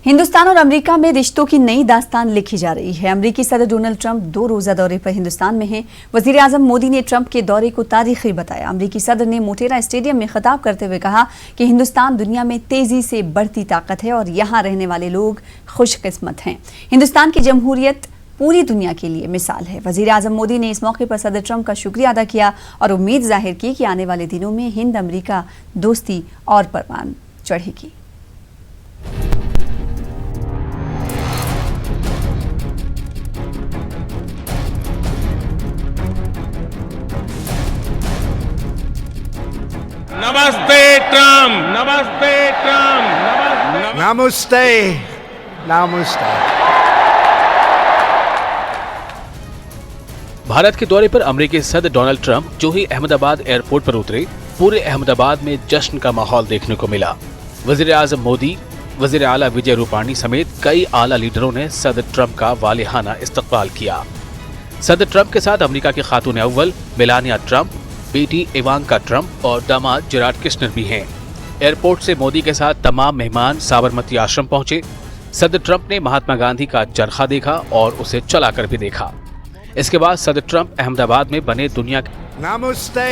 हिंदुस्तान और अमेरिका में रिश्तों की नई दास्तान लिखी जा रही है। अमेरिकी सदर डोनाल्ड ट्रंप 2 रोजा दौरे पर हिंदुस्तान में हैं। वजीर आजम मोदी ने ट्रंप के दौरे को तारीखी बताया। अमेरिकी सदर ने मोटेरा स्टेडियम में खिताब करते हुए कहा कि हिंदुस्तान दुनिया में तेजी से बढ़ती ताकत है और यहाँ रहने वाले लोग खुशकिस्मत हैं। हिंदुस्तान की जमहूरियत पूरी दुनिया के लिए मिसाल है। वजीर आजम मोदी ने इस मौके पर सदर ट्रंप का शुक्रिया अदा किया और उम्मीद जाहिर की कि आने वाले दिनों में हिंद अमेरिका दोस्ती और परवान चढ़ेगी। नमस्ते ट्रम्प, नमस्ते ट्रम्प, नमस्ते, नमस्ते। भारत के दौरे पर अमेरिकी सदर डोनाल्ड ट्रंप जो ही अहमदाबाद एयरपोर्ट पर उतरे, पूरे अहमदाबाद में जश्न का माहौल देखने को मिला। वजीर आजम मोदी, वजीर आला विजय रूपाणी समेत कई आला लीडरों ने सदर ट्रंप का वालिहाना इस्तकबाल किया। सदर ट्रंप के साथ अमेरिका की खातून अव्वल मेलानिया ट्रंप, बेटी इवांका ट्रंप और दामाद जेराड किश्नर भी हैं। एयरपोर्ट से मोदी के साथ तमाम मेहमान साबरमती आश्रम पहुंचे। सदर ट्रंप ने महात्मा गांधी का चरखा देखा और उसे चलाकर भी देखा। इसके बाद सदर ट्रंप अहमदाबाद में बने दुनिया के नमस्ते,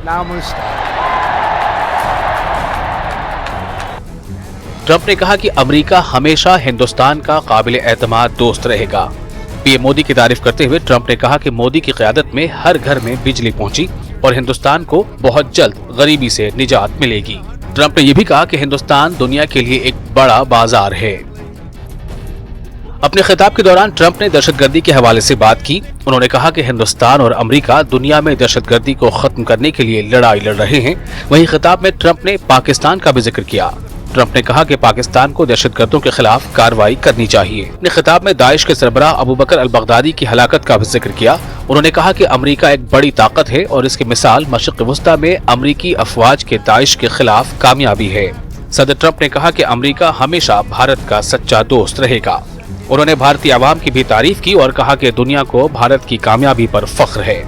नमस्ते। ट्रंप ने कहा कि अमेरिका हमेशा हिंदुस्तान का काबिल एतमाद दोस्त रहेगा। पीएम मोदी की तारीफ करते हुए ट्रंप ने कहा कि मोदी की क़यादत में हर घर में बिजली पहुंची और हिंदुस्तान को बहुत जल्द गरीबी से निजात मिलेगी। ट्रंप ने यह भी कहा कि हिंदुस्तान दुनिया के लिए एक बड़ा बाजार है। अपने खिताब के दौरान ट्रंप ने दहशतगर्दी के हवाले से बात की। उन्होंने कहा कि हिंदुस्तान और अमेरिका दुनिया में दहशतगर्दी को खत्म करने के लिए लड़ाई लड़ रहे हैं। वहीं खिताब में ट्रंप ने पाकिस्तान का भी जिक्र किया। ट्रंप ने कहा कि पाकिस्तान को दहशतगर्दों के खिलाफ कार्रवाई करनी चाहिए। अपने खिताब में दाइश के सरबराह अबू बकर अल बगदादी की हलाकत का भी जिक्र किया। उन्होंने कहा कि अमेरिका एक बड़ी ताकत है और इसकी मिसाल मशरिक़ वस्ता में अमेरिकी अफवाज के दाइश के खिलाफ कामयाबी है। सदर ट्रंप ने कहा कि अमेरिका हमेशा भारत का सच्चा दोस्त रहेगा। उन्होंने भारतीय आवाम की भी तारीफ की और कहा कि दुनिया को भारत की कामयाबी पर फख्र है।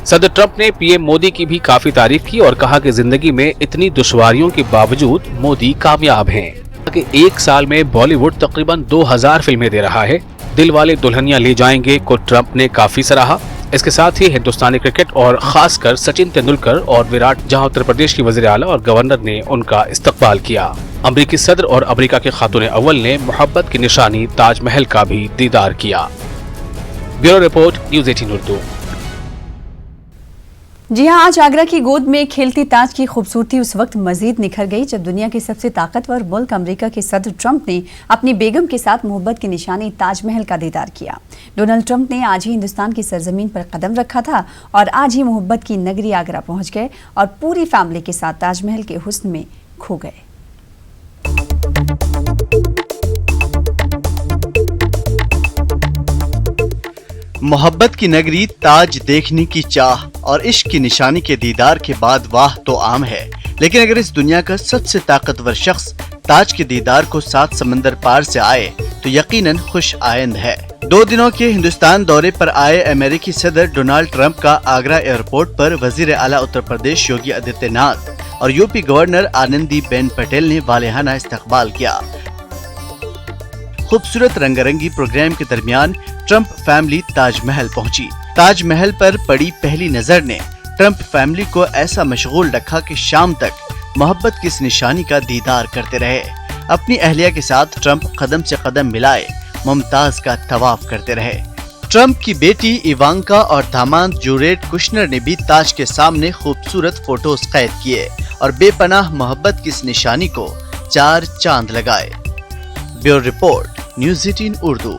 सदर ट्रंप ने पीएम मोदी की भी काफी तारीफ की और कहा कि जिंदगी में इतनी दुश्वारियों के बावजूद मोदी कामयाब हैं। कि एक साल में बॉलीवुड तकरीबन 2000 फिल्में दे रहा है। दिल वाले दुल्हनिया ले जाएंगे को ट्रंप ने काफी सराहा। इसके साथ ही हिंदुस्तानी क्रिकेट और खासकर सचिन तेंदुलकर और विराट, जहां उत्तर प्रदेश की वजीर आला और गवर्नर ने उनका इस्तकबाल किया। अमेरिकी सदर और अमेरिका के खातून अव्वल ने मोहब्बत की निशानी ताजमहल का भी दीदार किया। Bureau report, news 18 Urdu. जी हां, आज आगरा की गोद में खेलती ताज की खूबसूरती उस वक्त मजीद निखर गई जब दुनिया के सबसे ताकतवर मुल्क अमेरिका के सदर ट्रंप ने अपनी बेगम के साथ मोहब्बत की निशानी ताजमहल का दीदार किया। डोनाल्ड ट्रंप ने आज ही हिंदुस्तान की सरजमीन पर कदम रखा था और आज ही मोहब्बत की नगरी आगरा पहुंच गए और पूरी फैमिली के साथ ताजमहल के हुस्न में खो गए। मोहब्बत की नगरी, ताज देखने की चाह और इश्क की निशानी के दीदार के बाद वाह तो आम है, लेकिन अगर इस दुनिया का सबसे ताकतवर शख्स ताज के दीदार को 7 समंदर पार से आए तो यकीनन खुश आइंद है। 2 दिनों के हिंदुस्तान दौरे पर आए अमेरिकी सदर डोनाल्ड ट्रंप का आगरा एयरपोर्ट पर वजीर आला उत्तर प्रदेश योगी आदित्यनाथ और UP governor Anandi Ben Patel ने वालिहाना इस्तकबाल किया। खूबसूरत रंगारंगी प्रोग्राम के दरमियान ट्रंप फैमिली ताजमहल पहुंची। ताजमहल पर पड़ी पहली नजर ने ट्रंप फैमिली को ऐसा मशगूल रखा कि शाम तक मोहब्बत की इस निशानी का दीदार करते रहे। अपनी अहलिया के साथ ट्रंप कदम से कदम मिलाए मुमताज का तवाफ करते रहे। ट्रंप की बेटी इवांका और दामाद जेराड कुश्नर ने भी ताज के सामने खूबसूरत फोटोज कैद किए और बेपनाह मोहब्बत की इस निशानी को 4 चांद लगाए। Bureau report, news 18 Urdu.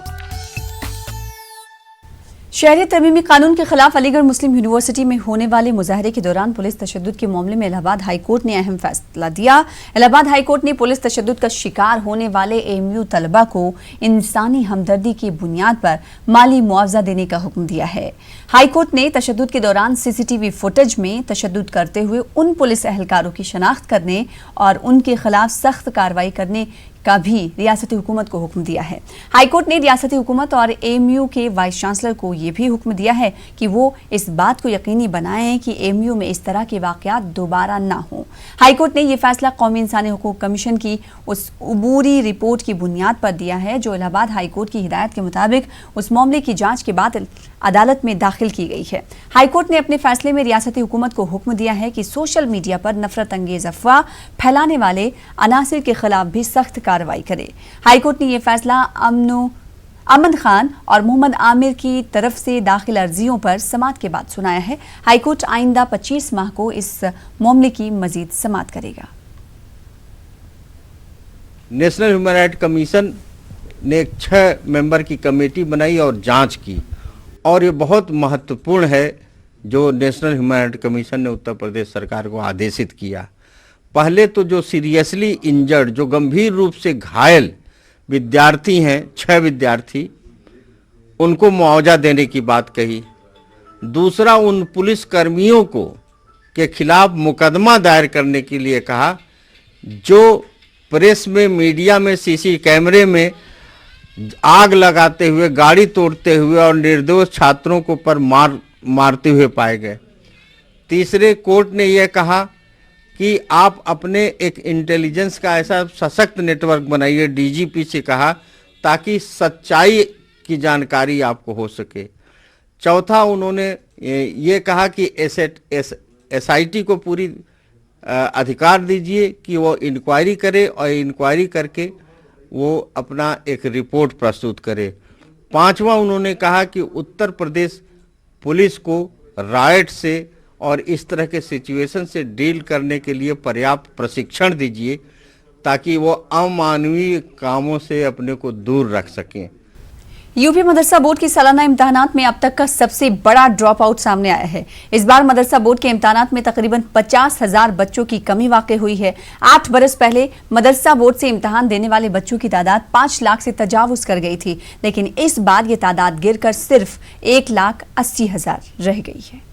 शहरियत तरमीमी कानून के खिलाफ अलीगढ़ मुस्लिम यूनिवर्सिटी में होने वाले मुजाहरे के दौरान पुलिस तशद्दुद के मामले में इलाहाबाद हाईकोर्ट ने अहम फैसला दिया। इलाहाबाद हाईकोर्ट ने पुलिस तशद्दुद का शिकार होने वाले एएमयू तलबा को इंसानी हमदर्दी की बुनियाद पर माली मुआवजा देने का हुक्म दिया है। हाईकोर्ट ने तशद्दुद के दौरान सीसीटीवी फुटेज में तशद्दुद करते हुए उन पुलिस एहलकारों की शनाख्त करने और उनके खिलाफ सख्त कार्रवाई करने का भी रियासती हुकूमत को हुक्म दिया है। हाईकोर्ट ने रियासती हुकूमत और एएमयू के वाइस चांसलर को ये भी हुक्म दिया है कि वो इस बात को यकीनी बनाएं कि एएमयू में इस तरह के वाकयात दोबारा ना हो। हाईकोर्ट ने यह फैसला कौमी इंसानी हुकूक कमीशन की उस अबूरी रिपोर्ट की बुनियाद पर दिया है जो इलाहाबाद हाईकोर्ट की हिदायत के मुताबिक उस मामले की जांच के बाद अदालत में दाखिल की गई है। हाईकोर्ट ने अपने फैसले में रियासती हुकूमत को हुक्म दिया है कि सोशल मीडिया पर नफरत अंगेज अफवाह फैलाने वाले अनासिर के खिलाफ भी सख्त कार्रवाई करे। हाईकोर्ट ने यह फैसला अमन खान और मोहम्मद आमिर की तरफ से दाखिल अर्जियों पर समाअत के बाद सुनाया है। हाईकोर्ट आइंदा 25 माह को इस मामले की मजीद समाअत करेगा। नेशनल ह्यूमन राइट कमीशन ने एक 6 मेंबर की कमेटी बनाई और जांच की, और ये बहुत महत्वपूर्ण है जो नेशनल ह्यूमन राइट कमीशन ने उत्तर प्रदेश सरकार को आदेशित किया। पहले तो जो सीरियसली इंजर्ड, जो गंभीर रूप से घायल विद्यार्थी हैं, 6 विद्यार्थी, उनको मुआवजा देने की बात कही। दूसरा, उन पुलिस कर्मियों को के खिलाफ मुकदमा दायर करने के लिए कहा जो प्रेस में, मीडिया में, सीसी कैमरे में आग लगाते हुए, गाड़ी तोड़ते हुए और निर्दोष छात्रों को पर मारते हुए पाए गए। तीसरे, कोर्ट ने यह कहा कि आप अपने एक इंटेलिजेंस का ऐसा सशक्त नेटवर्क बनाइए, डीजीपी से कहा, ताकि सच्चाई की जानकारी आपको हो सके। चौथा, उन्होंने ये कहा कि एसआईटी को पूरी अधिकार दीजिए कि वो इंक्वायरी करे और इंक्वायरी करके वो अपना एक रिपोर्ट प्रस्तुत करे। पांचवा, उन्होंने कहा कि उत्तर प्रदेश पुलिस को राइट से और इस तरह के सिचुएशन से डील करने के लिए पर्याप्त प्रशिक्षण दीजिए ताकि वो अमानवीय कामों से अपने को दूर रख सकें। यूपी मदरसा बोर्ड की सालाना इम्तिहानात में अब तक का सबसे बड़ा ड्रॉप आउट सामने आया है। इस बार मदरसा बोर्ड के इम्तिहानात में तकरीबन 50,000 बच्चों की कमी वाक़ई हुई है। 8 बरस पहले मदरसा बोर्ड से इम्तिहान देने वाले बच्चों की तादाद 5 लाख से तजावुज कर गई थी, लेकिन इस बार ये तादाद गिरकर सिर्फ 1,80,000 रह गई है।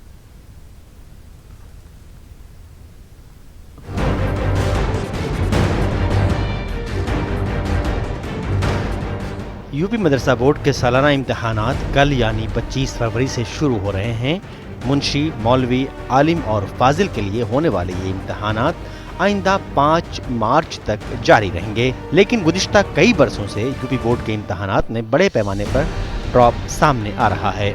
यूपी मदरसा बोर्ड के सालाना इम्तिहानात कल यानी 25 फरवरी से शुरू हो रहे हैं। मुंशी, मौलवी, आलिम और फाजिल के लिए होने वाले ये इम्तिहानात आइंदा 5 मार्च तक जारी रहेंगे। लेकिन गुज़िश्ता कई बरसों से यूपी बोर्ड के इम्तिहानात में बड़े पैमाने पर ड्रॉप सामने आ रहा है।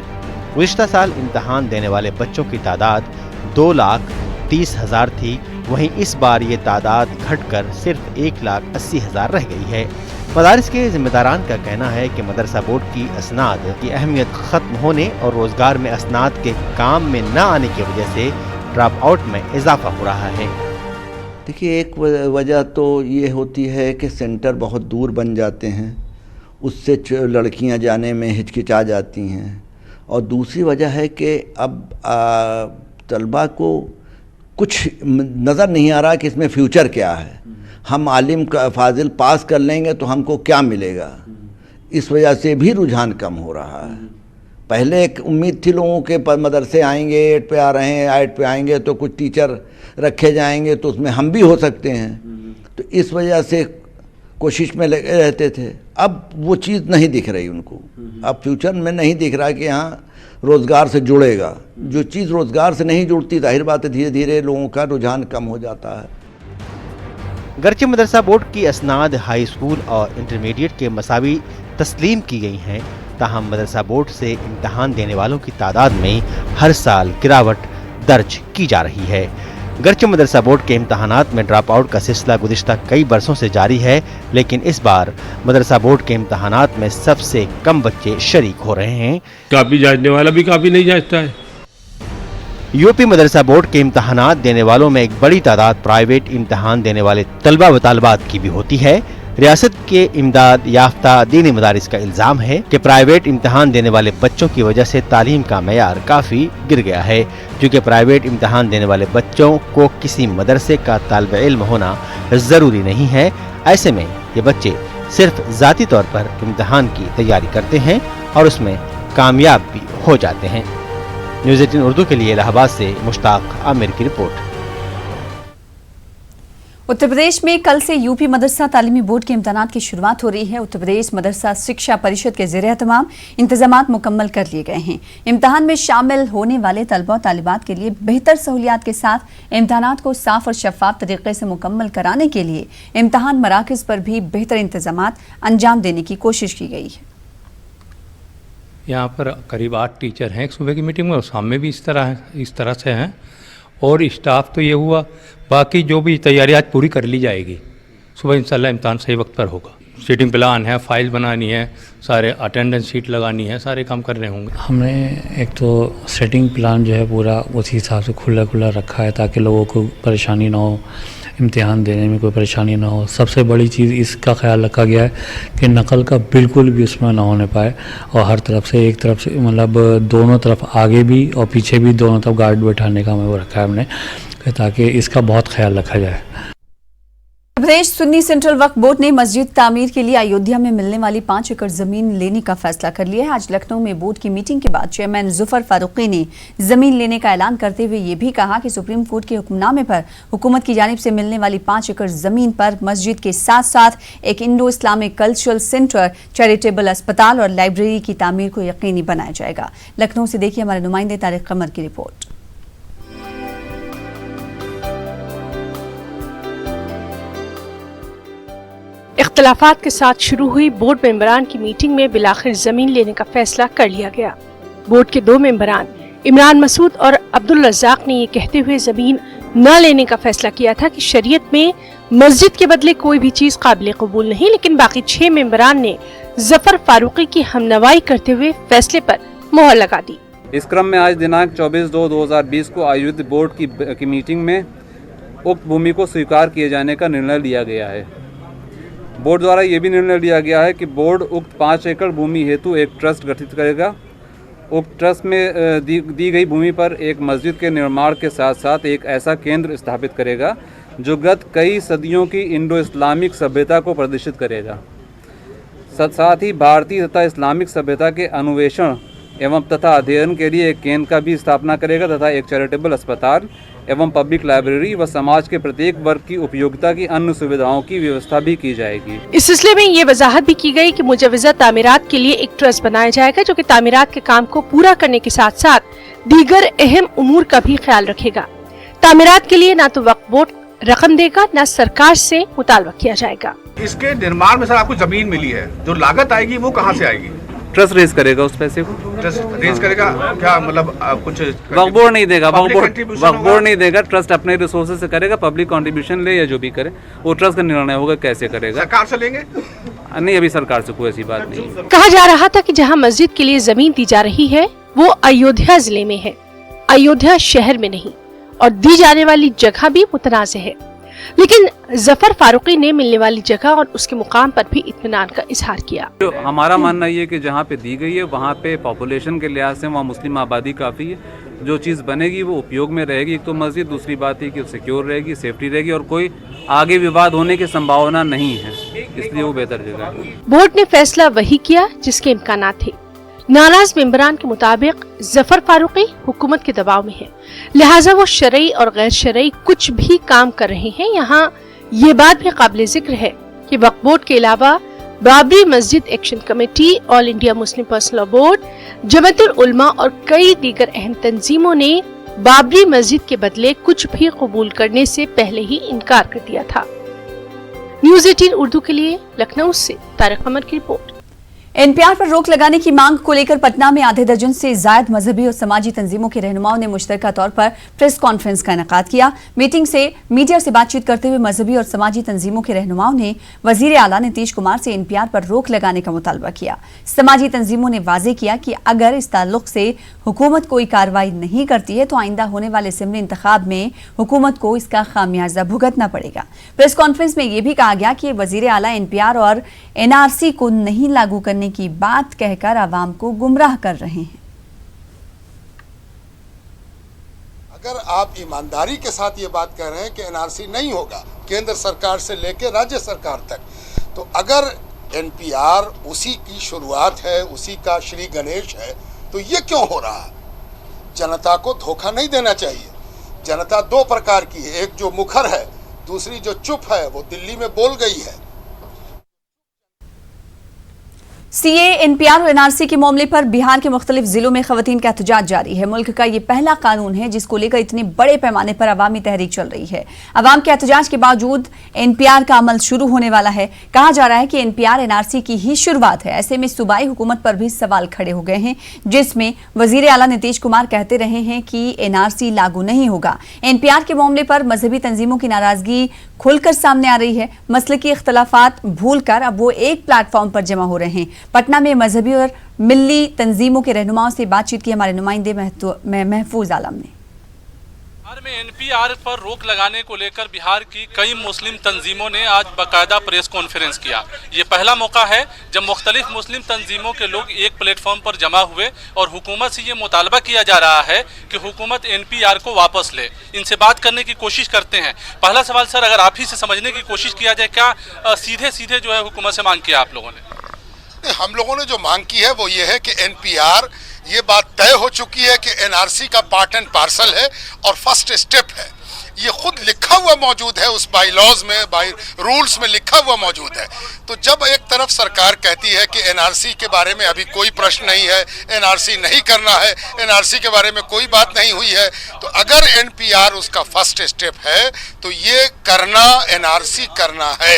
गुज़िश्ता साल इम्तिहान देने वाले बच्चों की तादाद 2,30,000 थी, वहीं इस बार ये तादाद घटकर सिर्फ 1,80,000 रह गई है। मदारिस के जिम्मेदारान का कहना है कि मदरसा बोर्ड की असनाद की अहमियत ख़त्म होने और रोज़गार में असनाद के काम में न आने की वजह से ड्रॉप आउट में इजाफा हो रहा है। देखिए, एक वजह तो ये होती है कि सेंटर बहुत दूर बन जाते हैं, उससे लड़कियां जाने में हिचकिचा जाती हैं, और दूसरी वजह है कि अब तलबा को कुछ नज़र नहीं आ रहा कि इसमें फ्यूचर क्या है। हम आलिम का फाजिल पास कर लेंगे तो हमको क्या मिलेगा, इस वजह से भी रुझान कम हो रहा है। पहले एक उम्मीद थी लोगों के, पर मदरसे आएंगे, 8 पे आ रहे हैं, 8 पे आएंगे तो कुछ टीचर रखे जाएंगे तो उसमें हम भी हो सकते हैं, तो इस वजह से कोशिश में लगे रहते थे। अब वो चीज़ नहीं दिख रही उनको, अब फ्यूचर में नहीं दिख रहा कि हाँ रोज़गार से जुड़ेगा। जो चीज़ रोज़गार से नहीं जुड़ती, जाहिर बात है धीरे धीरे लोगों का रुझान कम हो जाता है। गर्चे मदरसा बोर्ड की असनाद हाई स्कूल और इंटरमीडिएट के मसावी तस्लीम की गई हैं, ताहम मदरसा बोर्ड से इम्तहान देने वालों की तादाद में हर साल गिरावट दर्ज की जा रही है। गर्चे मदरसा बोर्ड के इम्तहानात में ड्रॉप आउट का सिलसिला गुज़िश्ता कई बरसों से जारी है, लेकिन इस बार मदरसा बोर्ड के इम्तहानात में सबसे कम बच्चे शरीक हो रहे हैं। कापी जांचने वाला भी कापी नहीं जांचता है। यूपी मदरसा बोर्ड के इम्तहानात देने वालों में एक बड़ी तादाद प्राइवेट इम्तहान देने वाले तलबा व तालिबात की भी होती है। रियासत के इमदाद याफ्ता दीनी मदारिस का इल्ज़ाम है कि प्राइवेट इम्तहान देने वाले बच्चों की वजह से तालीम का मेयार काफ़ी गिर गया है। क्योंकि प्राइवेट इम्तहान देने वाले बच्चों को किसी मदरसे का तालिब इल्म होना ज़रूरी नहीं है। ऐसे में ये बच्चे सिर्फ ज़ाती तौर पर इम्तहान की तैयारी करते हैं और उसमें कामयाब भी हो जाते हैं। न्यूज़ 18 उर्दू के लिए इलाहाबाद से मुश्ताक आमिर की रिपोर्ट। उत्तर प्रदेश में कल से यूपी मदरसा तालीमी बोर्ड के इम्तहानात की शुरुआत हो रही है। उत्तर प्रदेश मदरसा शिक्षा परिषद के ज़रिए तमाम इंतजामात मुकम्मल कर लिए गए हैं। इम्तहान में शामिल होने वाले तलबा और तालिबात के लिए बेहतर सहूलियात के साथ इम्तहानात को साफ और शफाफ तरीके से मुकम्मल कराने के लिए इम्तहान मराकज़ पर भी बेहतर इंतजामात अंजाम देने की कोशिश की गई है। यहाँ पर करीब 8 टीचर हैं सुबह की मीटिंग में और शाम में भी इस तरह से हैं और स्टाफ तो ये हुआ, बाकी जो भी तैयारी आज पूरी कर ली जाएगी। सुबह इंशाल्लाह इम्तहान सही वक्त पर होगा। सीटिंग प्लान है, फाइल बनानी है, सारे अटेंडेंस शीट लगानी है, सारे काम करने होंगे। हमने एक तो सेटिंग प्लान जो है पूरा उसी हिसाब से खुला रखा है ताकि लोगों को परेशानी ना हो, इम्तिहान देने में कोई परेशानी ना हो। सबसे बड़ी चीज़ इसका ख्याल रखा गया है कि नकल का बिल्कुल भी उसमें ना होने पाए और हर तरफ से एक तरफ से मतलब दोनों तरफ आगे भी और पीछे भी दोनों तरफ गार्ड बैठाने का हमें वो रखा है हमने, ताकि इसका बहुत ख्याल रखा जाए। प्रदेश सुन्नी सेंट्रल वक्फ बोर्ड ने मस्जिद तामीर के लिए अयोध्या में मिलने वाली 5 एकड़ जमीन लेने का फैसला कर लिया है। आज लखनऊ में बोर्ड की मीटिंग के बाद चेयरमैन जुफर फारूकी ने जमीन लेने का ऐलान करते हुए ये भी कहा कि सुप्रीम कोर्ट के हुक्मनामे पर हुकूमत की जानिब से मिलने वाली 5 एकड़ जमीन पर मस्जिद के साथ साथ एक Indo Islamic cultural centre, charitable अस्पताल और लाइब्रेरी की तामीर को यकीनी बनाया जाएगा। लखनऊ से देखिए हमारे नुमाइंदे तारिक कमर की रिपोर्ट। इख्तलाफात के साथ शुरू हुई बोर्ड मेंबरान की मीटिंग में बिलाखिर जमीन लेने का फैसला कर लिया गया। बोर्ड के 2 मेंबरान इमरान मसूद और अब्दुल रज़ाक ने ये कहते हुए जमीन न लेने का फैसला किया था कि शरीयत में मस्जिद के बदले कोई भी चीज काबिल कबूल नहीं, लेकिन बाकी 6 मेंबरान ने जफर फारूकी की हमनवाई करते हुए फैसले पर मोहर लगा दी। इस क्रम में आज दिनांक 24/2/2020 को आयोजित बोर्ड की मीटिंग में उक्त भूमि को स्वीकार किए जाने का निर्णय लिया गया है। बोर्ड द्वारा ये भी निर्णय लिया गया है कि बोर्ड उक्त 5 एकड़ भूमि हेतु एक ट्रस्ट गठित करेगा। उक्त ट्रस्ट में दी गई भूमि पर एक मस्जिद के निर्माण के साथ साथ एक ऐसा केंद्र स्थापित करेगा जो गत कई सदियों की इंडो इस्लामिक सभ्यता को प्रदर्शित करेगा। साथ ही भारतीय तथा इस्लामिक सभ्यता के अन्वेषण एवं तथा अध्ययन के लिए एक केंद्र का भी स्थापना करेगा तथा एक चैरिटेबल अस्पताल एवं पब्लिक लाइब्रेरी व समाज के प्रत्येक वर्ग की उपयोगिता की अन्य सुविधाओं की व्यवस्था भी की जाएगी। इस सिलसिले में ये वजाहत भी की गई कि मुजव्वज़ा तामीरात के लिए एक ट्रस्ट बनाया जाएगा जो कि तामीरात के काम को पूरा करने के साथ साथ दीगर अहम उमूर का भी ख्याल रखेगा। तामीरात के लिए न तो वक्फ बोर्ड रकम देगा न सरकार से मुतालबा किया जाएगा। इसके निर्माण में सर आपको जमीन मिली है, जो लागत आएगी वो कहाँ से आएगी? ट्रस्ट रेज करेगा उस पैसे को। ट्रस्ट रेज करेगा क्या मतलब कुछ वक्फ बोर्ड नहीं देगा, वक्फ बोर्ड नहीं देगा, ट्रस्ट अपने रिसोर्सेज से करेगा। पब्लिक कंट्रीब्यूशन ले या जो भी करे वो ट्रस्ट का निर्णय होगा कैसे करेगा। सरकार से लेंगे? नहीं, अभी सरकार से कोई ऐसी बात नहीं। कहा जा रहा था कि जहां मस्जिद के लिए जमीन दी जा रही है वो अयोध्या जिले में है, अयोध्या शहर में नहीं, और दी जाने वाली जगह भी मुतनाज़ है। लेकिन जफर फारूकी ने मिलने वाली जगह और उसके मुकाम पर भी इत्मीनान का इजहार किया। तो हमारा मानना ये कि जहाँ पे दी गई है वहाँ पे पॉपुलेशन के लिहाज से वहाँ मुस्लिम आबादी काफ़ी है। जो चीज़ बनेगी वो उपयोग में रहेगी। एक तो मस्जिद, दूसरी बात है कि सिक्योर रहेगी, सेफ्टी रहेगी और कोई आगे विवाद होने की संभावना नहीं है, इसलिए वो बेहतर जगह है। बोर्ड ने फैसला वही किया जिसके इम्कान थे। नाराज मेंबरान के मुताबिक जफर फारूकी हुकूमत के दबाव में है, लिहाजा वो शरई और गैर शरई कुछ भी काम कर रहे हैं। यहाँ ये बात भी काबिल जिक्र है कि वक्फ बोर्ड के अलावा बाबरी मस्जिद action committee, all India Muslim personal law board, Jamatul उलमा और कई दीगर अहम तंजीमों ने बाबरी मस्जिद के बदले कुछ भी कबूल करने से पहले ही इनकार कर दिया था। न्यूज़ 18 उर्दू के लिए लखनऊ से तारिक कमर की रिपोर्ट। एनपीआर पर रोक लगाने की मांग को लेकर पटना में आधे दर्जन से जायद मजहबी और समाजी तंजीमों के रहनुमाओं ने मुश्तरका तौर पर प्रेस कॉन्फ्रेंस का इनेकाद किया। मीटिंग से मीडिया से बातचीत करते हुए मजहबी और समाजी तंजीमों के रहनुमाओं ने वजीर आला नीतीश कुमार से एनपीआर पर रोक लगाने का मुतालबा किया। समाजी तंजीमों ने वाजे किया कि अगर इस ताल्लुक से हुकूमत कोई कार्रवाई नहीं करती है तो आइंदा होने वाले असेंबली इंतखाब में हुकूमत को इसका खामियाजा भुगतना पड़ेगा। प्रेस कॉन्फ्रेंस में यह भी कहा गया कि वजीर आला एनपीआर और एनआरसी को नहीं लागू करने की बात कहकर आवाम को गुमराह कर रहे हैं। अगर आप ईमानदारी के साथ ये बात कह रहे हैं कि एनआरसी नहीं होगा केंद्र सरकार से लेकर राज्य सरकार तक, तो अगर एनपीआर उसी की शुरुआत है, उसी का श्री गणेश है, तो ये क्यों हो रहा है? जनता को धोखा नहीं देना चाहिए। जनता 2 प्रकार की है, एक जो मुखर है दूसरी जो चुप है वो दिल्ली में बोल गई है। सीए, एनपीआर और एनआरसी के मामले पर बिहार के मुख्तलिफ जिलों में खवातीन का एहतजाज जारी है। मुल्क का ये पहला कानून है जिसको लेकर इतने बड़े पैमाने पर अवामी तहरीक चल रही है। अवाम के एहतजाज के बावजूद एनपीआर का अमल शुरू होने वाला है। कहा जा रहा है कि एनपीआर एनआरसी की ही शुरुआत है। ऐसे में सूबाई हुकूमत पर भी सवाल खड़े हो गए हैं, जिसमें वजीर आला नीतीश कुमार कहते रहे हैं कि एनआरसी लागू नहीं होगा। एनपीआर के मामले पर मजहबी तंजीमों की नाराजगी खुलकर सामने आ रही है। मसले की इख्तलाफात भूलकर अब वो एक प्लेटफॉर्म पर जमा हो रहे हैं। पटना में मजहबी और मिल्ली तंजीमों के रहनुमाओं से बातचीत की हमारे नुमाइंदे महफूज आलम ने। बिहार में एनपीआर पर रोक लगाने को लेकर बिहार की कई मुस्लिम तंजीमों ने आज बाकायदा प्रेस कॉन्फ्रेंस किया। ये पहला मौका है जब मुख्तलिफ मुस्लिम तंजीमों के लोग एक प्लेटफॉर्म पर जमा हुए और हुकूमत से ये मुतालबा किया जा रहा है कि हुकूमत एनपीआर को वापस ले। इनसे बात करने की कोशिश करते हैं। पहला सवाल सर, अगर आप ही से समझने की कोशिश किया जाए, क्या सीधे सीधे जो है हुकूमत से मांग किया आप लोगों ने? हम लोगों ने जो मांग की है वो ये है कि एनपीआर, ये बात तय हो चुकी है कि एनआरसी का पार्ट एंड पार्सल है और फर्स्ट स्टेप है। ये खुद लिखा हुआ मौजूद है, उस बाई लॉज में, बाई रूल्स में लिखा हुआ मौजूद है। तो जब एक तरफ सरकार कहती है कि एनआरसी के बारे में अभी कोई प्रश्न नहीं है, एनआरसी नहीं करना है, एनआरसी के बारे में कोई बात नहीं हुई है, तो अगर एनपीआर उसका फर्स्ट स्टेप है तो ये करना, एनआरसी करना है।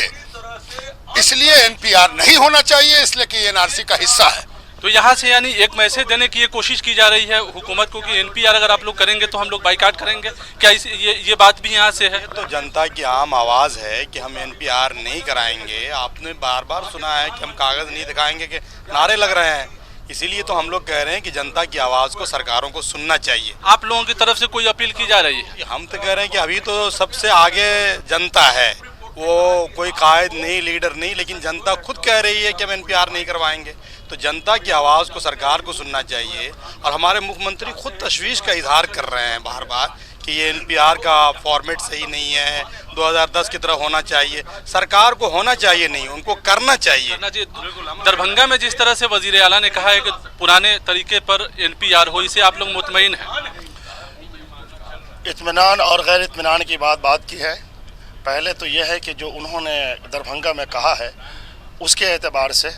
इसलिए एनपीआर नहीं होना चाहिए, इसलिए कि एनआरसी का हिस्सा है। तो यहाँ से यानी एक मैसेज देने की ये कोशिश की जा रही है हुकूमत को कि एनपीआर अगर आप लोग करेंगे तो हम लोग बाइकाट करेंगे। क्या ये बात भी यहाँ से है? तो जनता की आम आवाज़ है कि हम एनपीआर नहीं कराएंगे। आपने बार बार सुना है कि हम कागज़ नहीं दिखाएंगे के नारे लग रहे हैं। इसीलिए तो हम लोग कह रहे हैं कि जनता की आवाज़ को सरकारों को सुनना चाहिए। आप लोगों की तरफ से कोई अपील की जा रही है? हम तो कह रहे हैं कि अभी तो सबसे आगे जनता है, वो कोई कायद नहीं, लीडर नहीं, लेकिन जनता खुद कह रही है कि हम एनपीआर नहीं करवाएंगे। तो जनता की आवाज़ को सरकार को सुनना चाहिए। और हमारे मुख्यमंत्री खुद तशवीश का इजहार कर रहे हैं बार बार कि ये एनपीआर का फॉर्मेट सही नहीं है, 2010 की तरह होना चाहिए। सरकार को होना चाहिए नहीं, उनको करना चाहिए। दरभंगा में जिस तरह से वजीर आला ने कहा है कि पुराने तरीके पर एनपीआर हो, इसे आप लोग मुतमईन हैं? इत्मीनान और गैर इत्मीनान की बात की है। पहले तो यह है कि जो उन्होंने दरभंगा में कहा है उसके एतबार से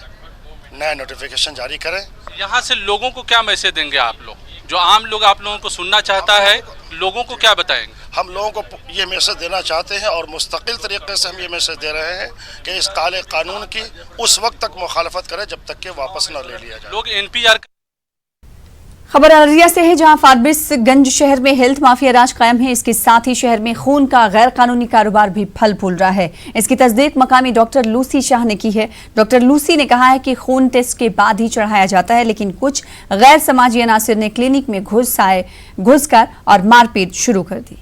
नया नोटिफिकेशन जारी करें। यहाँ से लोगों को क्या मैसेज देंगे आप लोग? जो आम लोग आप लोगों को सुनना चाहता है, लोगों को क्या बताएंगे? हम लोगों को ये मैसेज देना चाहते हैं और मुस्तकिल तरीके से हम ये मैसेज दे रहे हैं कि इस काले कानून की उस वक्त तक मुखालफत करें जब तक कि वापस न ले लिया जाए। लोग एनपीआर। खबर अररिया से है, जहां फारबिसगंज शहर में हेल्थ माफिया राज कायम है। इसके साथ ही शहर में खून का गैर कानूनी कारोबार भी फल फूल रहा है। इसकी तस्दीक मकामी डॉक्टर लूसी शाह ने की है। डॉक्टर लूसी ने कहा है कि खून टेस्ट के बाद ही चढ़ाया जाता है, लेकिन कुछ गैर समाजी अनासिर ने क्लिनिक में घुसकर और मारपीट शुरू कर दी।